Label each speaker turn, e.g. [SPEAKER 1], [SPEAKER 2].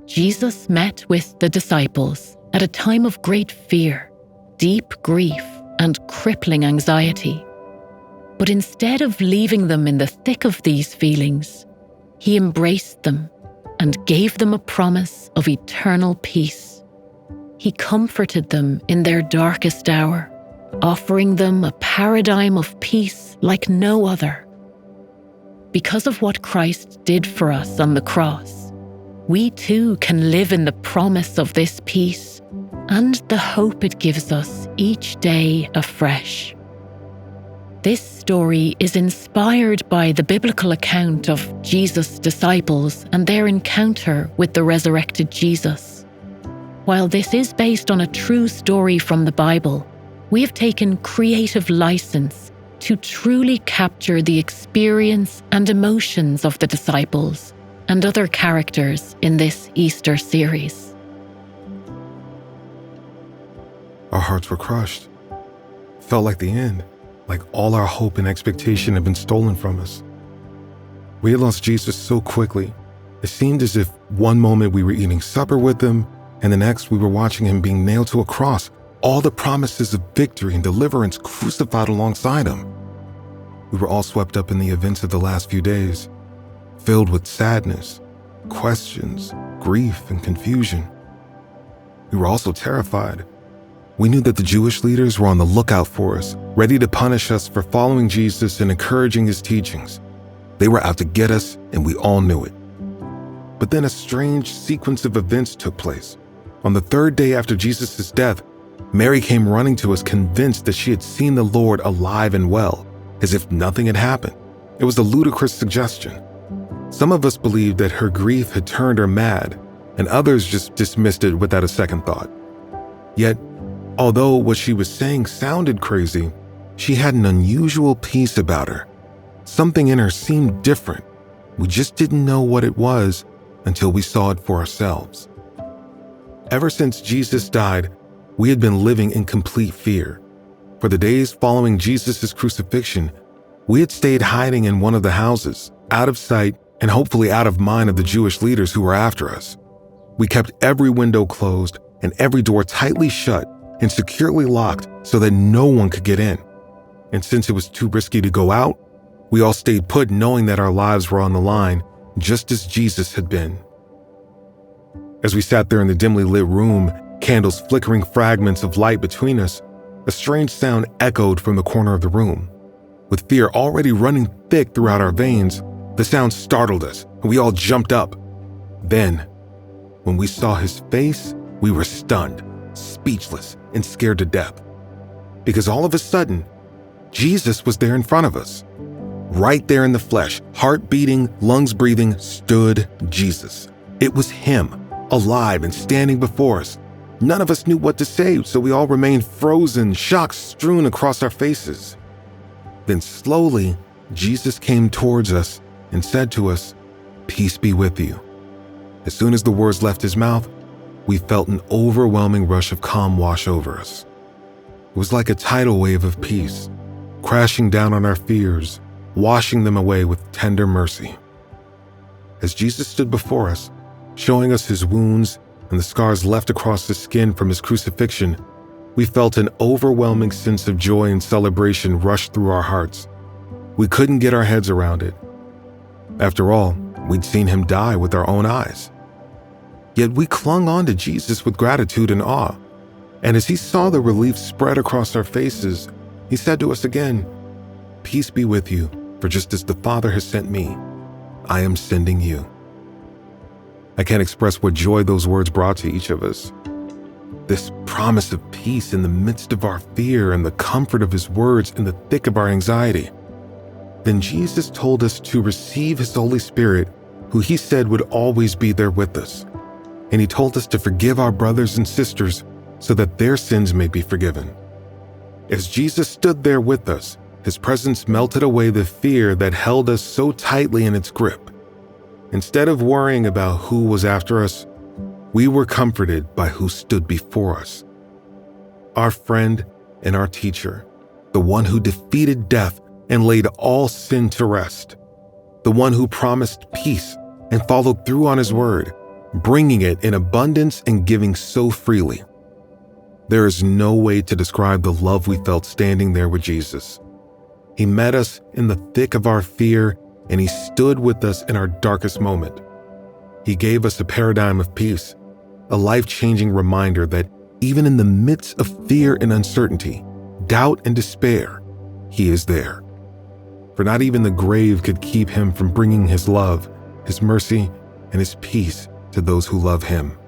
[SPEAKER 1] Jesus met with the disciples at a time of great fear, deep grief, and crippling anxiety. But instead of leaving them in the thick of these feelings, he embraced them and gave them a promise of eternal peace. He comforted them in their darkest hour, offering them a paradigm of peace like no other. Because of what Christ did for us on the cross, we too can live in the promise of this peace and the hope it gives us each day afresh. This story is inspired by the biblical account of Jesus' disciples and their encounter with the resurrected Jesus. While this is based on a true story from the Bible, we have taken creative license to truly capture the experience and emotions of the disciples and other characters in this Easter series.
[SPEAKER 2] Our hearts were crushed. It felt like the end, like all our hope and expectation had been stolen from us. We had lost Jesus so quickly. It seemed as if one moment we were eating supper with him, and the next we were watching him being nailed to a cross, all the promises of victory and deliverance crucified alongside him. We were all swept up in the events of the last few days, filled with sadness, questions, grief, and confusion. We were also terrified. We knew that the Jewish leaders were on the lookout for us, ready to punish us for following Jesus and encouraging his teachings. They were out to get us, and we all knew it. But then a strange sequence of events took place. On the third day after Jesus' death, Mary came running to us convinced that she had seen the Lord alive and well, as if nothing had happened. It was a ludicrous suggestion. Some of us believed that her grief had turned her mad, and others just dismissed it without a second thought. Yet, although what she was saying sounded crazy, she had an unusual peace about her. Something in her seemed different. We just didn't know what it was until we saw it for ourselves. Ever since Jesus died, we had been living in complete fear. For the days following Jesus' crucifixion, we had stayed hiding in one of the houses, out of sight and hopefully out of mind of the Jewish leaders who were after us. We kept every window closed and every door tightly shut and securely locked so that no one could get in. And since it was too risky to go out, we all stayed put knowing that our lives were on the line, just as Jesus had been. As we sat there in the dimly lit room, candles flickering fragments of light between us, a strange sound echoed from the corner of the room. With fear already running thick throughout our veins, the sound startled us, and we all jumped up. Then, when we saw his face, we were stunned, speechless, and scared to death. Because all of a sudden, Jesus was there in front of us. Right there in the flesh, heart beating, lungs breathing, stood Jesus. It was him, alive and standing before us. None of us knew what to say, so we all remained frozen, shock strewn across our faces. Then slowly, Jesus came towards us and said to us, "Peace be with you." As soon as the words left his mouth, we felt an overwhelming rush of calm wash over us. It was like a tidal wave of peace, crashing down on our fears, washing them away with tender mercy. As Jesus stood before us, showing us his wounds and the scars left across his skin from his crucifixion, we felt an overwhelming sense of joy and celebration rush through our hearts. We couldn't get our heads around it. After all, we'd seen him die with our own eyes. Yet we clung on to Jesus with gratitude and awe. And as he saw the relief spread across our faces, he said to us again, "Peace be with you, for just as the Father has sent me, I am sending you." I can't express what joy those words brought to each of us. This promise of peace in the midst of our fear and the comfort of his words in the thick of our anxiety. Then Jesus told us to receive his Holy Spirit, who he said would always be there with us. And he told us to forgive our brothers and sisters so that their sins may be forgiven. As Jesus stood there with us, his presence melted away the fear that held us so tightly in its grip. Instead of worrying about who was after us, we were comforted by who stood before us. Our friend and our teacher, the one who defeated death and laid all sin to rest, the one who promised peace and followed through on his word, bringing it in abundance and giving so freely. There is no way to describe the love we felt standing there with Jesus. He met us in the thick of our fear, and he stood with us in our darkest moment. He gave us a paradigm of peace, a life-changing reminder that even in the midst of fear and uncertainty, doubt and despair, he is there. For not even the grave could keep him from bringing his love, his mercy, and his peace to those who love him.